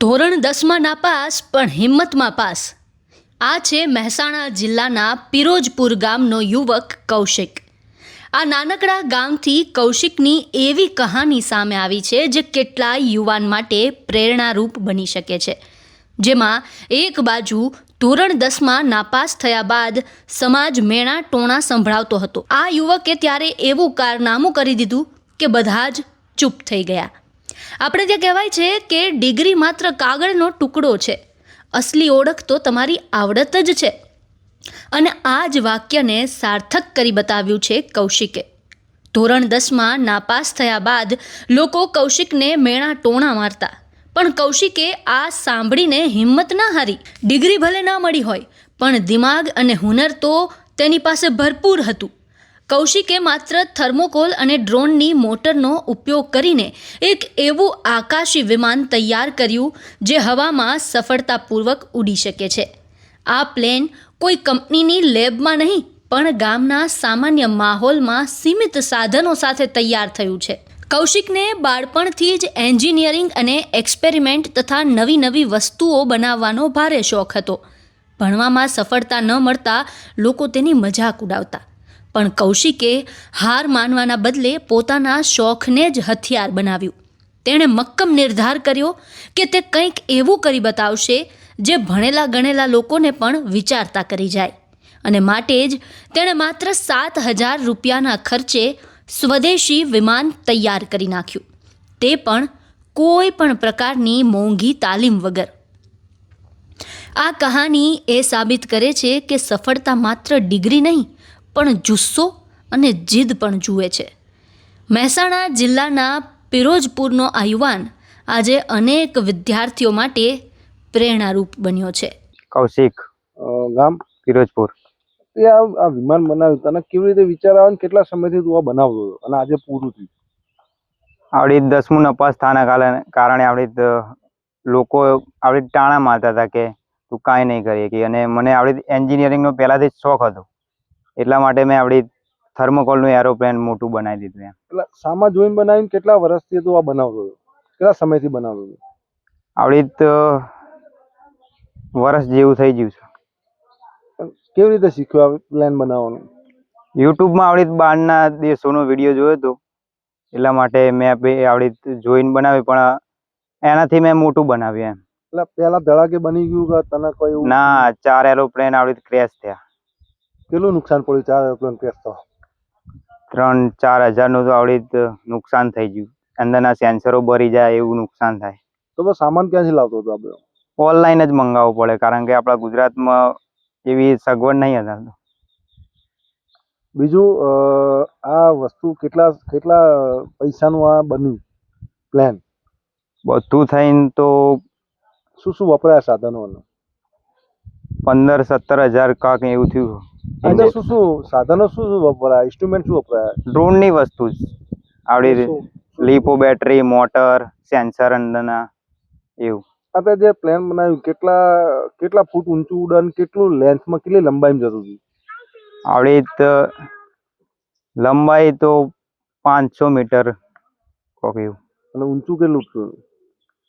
ધોરણ 10માં નાપાસ પણ હિંમતમાં પાસ. આ છે મહેસાણા જિલ્લાના પિરોજપુર ગામનો યુવક કૌશિક. આ નાનકડા ગામથી કૌશિકની એવી કહાની સામે આવી છે જે કેટલાય યુવાન માટે પ્રેરણારૂપ બની શકે છે. જેમાં એક બાજુ ધોરણ 10માં નાપાસ થયા બાદ સમાજ મેણા ટોણા સંભળાવતો હતો. આ યુવકે ત્યારે એવું કારનામું કરી દીધું કે બધા જ ચૂપ થઈ ગયા. આપણે ત્યાં કહેવાય છે કે ડિગ્રી માત્ર કાગળનો ટુકડો છે, અસલી ઓળખ તો તમારી આવડત જ છે. અને આ જ વાક્યને સાર્થક કરી બતાવ્યું છે કૌશિકે. ધોરણ 10માં નાપાસ થયા બાદ લોકો કૌશિકને મેણા ટોણા મારતા, પણ કૌશિકે આ સાંભળીને હિંમત ના હારી. ડિગ્રી ભલે ના મળી હોય, પણ દિમાગ અને હુનર તો તેની પાસે ભરપૂર હતું. કૌશિકે માત્ર થર્મોકોલ અને ડ્રોનની મોટરનો ઉપયોગ કરીને એક એવું આકાશી વિમાન તૈયાર કર્યું જે હવામાં સફળતાપૂર્વક ઉડી શકે છે. આ પ્લેન કોઈ કંપનીની લેબમાં નહીં, પણ ગામના સામાન્ય માહોલમાં સીમિત સાધનો સાથે તૈયાર થયું છે. કૌશિકને બાળપણથી જ એન્જિનિયરિંગ અને એક્સપેરિમેન્ટ તથા નવી નવી વસ્તુઓ બનાવવાનો ભારે શોખ હતો. ભણવામાં સફળતા ન મળતા લોકો તેની મજાક ઉડાવતા, પણ કૌશિકે હાર માનવાના બદલે પોતાના શોખને જ હથિયાર બનાવ્યું. તેણે મક્કમ નિર્ધાર કર્યો કે તે કંઈક એવું કરી બતાવશે જે ભણેલા ગણેલા લોકોને પણ વિચારતા કરી જાય. અને માટે જ તેણે માત્ર 7,000 રૂપિયાના ખર્ચે સ્વદેશી વિમાન તૈયાર કરી નાખ્યું, તે પણ કોઈ પણ પ્રકારની મોંઘી તાલીમ વગર. આ કહાની એ સાબિત કરે છે કે સફળતા માત્ર ડિગ્રી નહીં, પણ જુસ્સો અને જીદ પણ જુએ છે. મહેસાણા જિલ્લાના પિરોજપુરનો આ યુવાન આજે અનેક વિદ્યાર્થીઓ માટે પ્રેરણારૂપ બન્યો છે. કૌશિક, ગામ પિરોજપુર. આ વિમાન બનાવ્યું, તને કેવી રીતે વિચાર આવે ને કેટલા સમયથી તું આ બનાવતો હતો અને આજે પૂરું થયું? આવડી 10મું નપાસ થવાના કારણે આવડી લોકો આવડી ટાણા મારતા હતા કે તું કાંઈ નહીં કરી શકી, અને મને આવડી એન્જિનિયરિંગનો પહેલાંથી જ શોખ હતો. એટલા માટે મેં આવડી થર્મોકોલનું એરોપ્લેન મોટું બનાવી દીધું. એમ એટલે સામા જોઈને બનાવીને કેટલા વર્ષથી તું આ બનાવતો હતો? કેટલા સમયથી બનાવતો હતો? આવડી વર્ષ જેવું થઈ ગયું છે. કેવી રીતે શીખ્યો આ પ્લેન બનાવવાનું? યુટ્યુબમાં આવડી બહારના દેશોનો વિડીયો જોયો હતો, એટલા માટે મેં આવડી જોઈને બનાવી, પણ એનાથી મેં મોટું બનાવ્યું. એમ એટલે પહેલા ધડાકે બની ગયું કે તને કોઈ એવું? ના, 4 એરોપ્લેન આવડી ક્રેશ થયા. કેટલું નુકસાન પડ્યું 4 એરોપ્લેન ક્રેશ થવા? 3-4 હજારનું તો આવડી નુકસાન થઈ ગયું. અંદરના સેન્સરો બળી જાય એવું નુકસાન થાય. તો બસ સામાન ક્યાંથી લાવતો હતો આપણે? ઓનલાઈન જ મંગાવવું પડે, કારણ કે આપણા ગુજરાતમાં એવી સગવડ નહીં હતા. બીજું આ વસ્તુ કેટલા પૈસાનું આ બન્યું પ્લેન? બધું થઈને તો શું શું વપરાયા સાધનો? 15-17 હજાર કાંક એવું થયું. અંદર શું સાધનો શું વપરાયા? ઇન્સ્ટ્રુમેન્ટ શું વપરાયા? ડ્રોનની વસ્તુ જ આવડી, લીપો બેટરી, મોટર, સેન્સર અંદરના એવું. આપણે જે પ્લેન બનાવ્યું કેટલા ફૂટ ઊંચું ઉડે, કેટલું લેન્થમાં કેટલી લંબાઈમાં જતું હતું? આવડી લંબાઈ તો 500 મીટર કોક એવું. અને ઊંચું કેટલું હતું?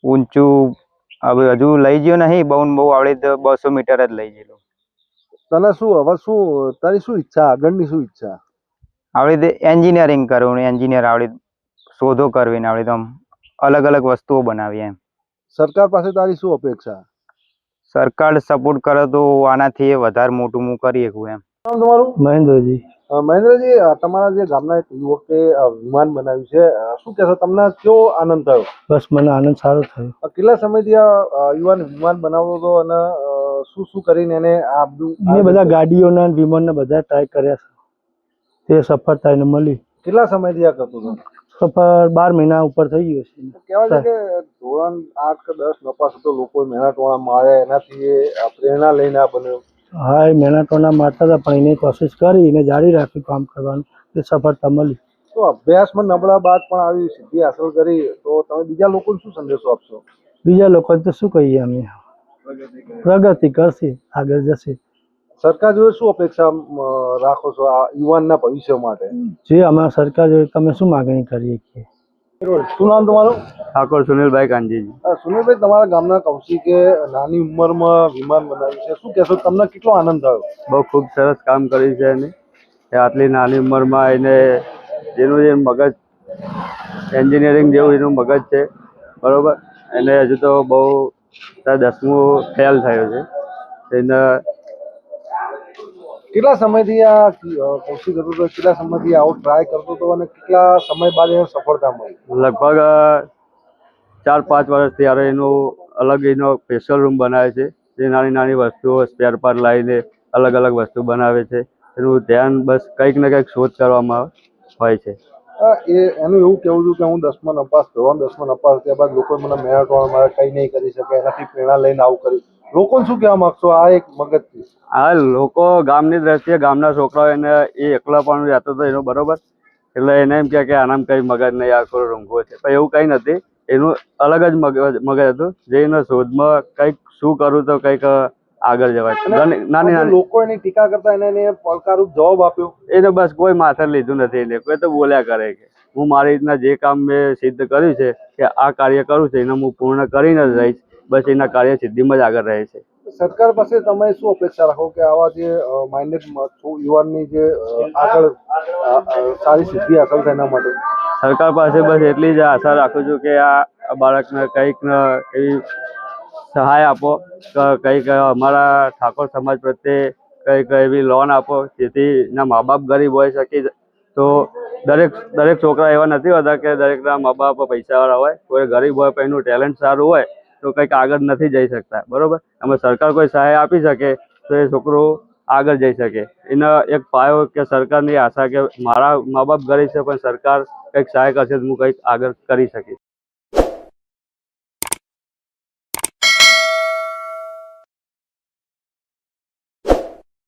ઊંચું હવે હજુ લઈ ગયો નહીં, બહુ આવડી 200 મીટર જ લઈ ગયેલો. તને તારી શું ઈચ્છા, આગળની શું ઈચ્છા? આવડી એન્જિનિયરિંગ કરવું, એન્જિનિયર આવડી શોધો કરવી, આવડી તો અલગ અલગ વસ્તુઓ બનાવી. એમ સરકાર પાસે તારી શું અપેક્ષા? સરકાર સપોર્ટ કરે તો આનાથી વધારે મોટું હું કરી શકું. એમ તમારું? મહેન્દ્રજી. મહેન્દ્રજી, તમારા જે ગામના એક યુવકે વિમાન બનાવ્યું છે, શું કહેશો? તમને કેવો આનંદ થયો? બસ મને આનંદ સારો થયો. કેટલા સમયથી આ યુવાન વિમાન બનાવતો હતો અને શું કરીને એને આ મેં બધા ગાડીઓના વિમાનના બધા ટ્રાય કર્યા છે, તે સફળતા એને મળી. કેટલા સમયથી આ કરતો હતો? સફળ 12 મહિના ઉપર થઈ ગયો છે. કહેવાય છે કે ધોરણ 8 કે 10 નપાસ હતો, લોકો મહેનત ટોણા મારે, એનાથી પ્રેરણા લઈને આ બન્યો. હા, એ મહેનત ટોણા મારતા હતા, પણ એને કોશિશ કરી, એને જારી રાખ્યું કામ કરવાનું, તે સફળતા મળી. તો અભ્યાસમાં નબળા બાદ પણ આવી સિદ્ધિ હાંસલ કરી, તો તમે બીજા લોકોને શું સંદેશો આપશો? બીજા લોકોને તો શું કહીએ, અમે પ્રગતિ કરશે, આગળ જશે. સરકાર જોડે શું અપેક્ષા રાખો છો આ યુવાનના ભવિષ્ય માટે? જે અમારા સરકાર જોડે તમે શું માગણી કરીએ છીએ? શું નામ તમારું? ઠાકોર સુનિલભાઈ કાનજીજી. સુનિલભાઈ, તમારા ગામના કૌશિકે નાની ઉંમરમાં વિમાન બનાવ્યું છે, શું કહેશો? તમને કેટલો આનંદ થયો? બહુ ખૂબ સરસ કામ કર્યું છે એને. કે આટલી નાની ઉંમરમાં એને જેનું જે મગજ એન્જિનિયરિંગ જેવું એનું મગજ છે, બરાબર. એને હજુ તો બહુ 10મું ફેલ થયું છે. એને કેટલા સમયથી આ કૌશિક હતો તો કેટલા સમયથી આવો ટ્રાય કરતો હતો અને કેટલા સમય બાદ એને સફળતા મળી? લગભગ 4-5 વર્ષથી યારે એનું અલગ એનો સ્પેશિયલ રૂમ બનાવે છે. જે નાની નાની વસ્તુઓ સ્પેર પાર્ટ લાવીને અલગ અલગ વસ્તુ બનાવે છે. એનું ધ્યાન બસ કંઈક ને કંઈક શોધ કરવામાં હોય છે. એનું એવું કહેવું છું કે હું 10મા નપાસ, ધોરણ 10મા નપાસ થયા બાદ લોકોએ મને મહેનતવાળા મારે કંઈ નહીં કરી શકે, એનાથી પ્રેરણા લઈને આવું કર્યું. લોકોને શું કહેવા માગશો આ એક મગજથી? આ લોકો ગામની દ્રષ્ટિએ ગામના છોકરાઓ એને એ એકલા પણ રહેતો હતો એનો, બરોબર. એટલે એને એમ કે આનામ કંઈ મગજ નહીં, આ કોઈ રૂંઘો છે, પણ એવું કંઈ નથી. એનું અલગ જ મગજ હતું, જે એના શોધમાં કંઈક શું કરું તો કંઈક આગળ જવાય. નાની નાની લોકો એની ટીકા કરતા એને પડકારરૂપ જવાબ આપ્યો. એને બસ કોઈ માથે લીધું નથી. એને કોઈ તો બોલ્યા કરે કે હું મારી રીતના જે કામ મેં સિદ્ધ કર્યું છે કે આ કાર્ય કરું છું એને હું પૂર્ણ કરીને જ રહીશ. બસ એના કાર્ય સિદ્ધિમાં જ આગળ રહે છે. સરકાર પાસે તમે શું અપેક્ષા રાખો કે આવા જે માઇન્ડેડ યુવાનની જે આગળ સારી સિદ્ધિ હાંસલ થાય એના માટે? સરકાર પાસે બસ એટલી જ આશા રાખું છું કે આ બાળકને કંઈક એવી સહાય આપો, કંઈક અમારા ઠાકોર સમાજ પ્રત્યે કંઈક એવી લોન આપો જેથી એના મા બાપ ગરીબ હોઈ શકે. તો દરેક છોકરા એવા નથી હોતા કે દરેકના મા બાપ પૈસાવાળા હોય. કોઈ ગરીબ હોય પણ એનું ટેલેન્ટ સારું હોય તો કંઈક આગળ નથી જઈ શકતા, બરોબર. અમે સરકાર કોઈ સહાય આપી શકે તો એ છોકરો આગળ જઈ શકે. એનો એક પાયો કે સરકારની આશા કે મારા મા બાપ ગરીબ છે પણ સરકાર કંઈક સહાય કરશે તો હું કંઈક આગળ કરી શકીશ.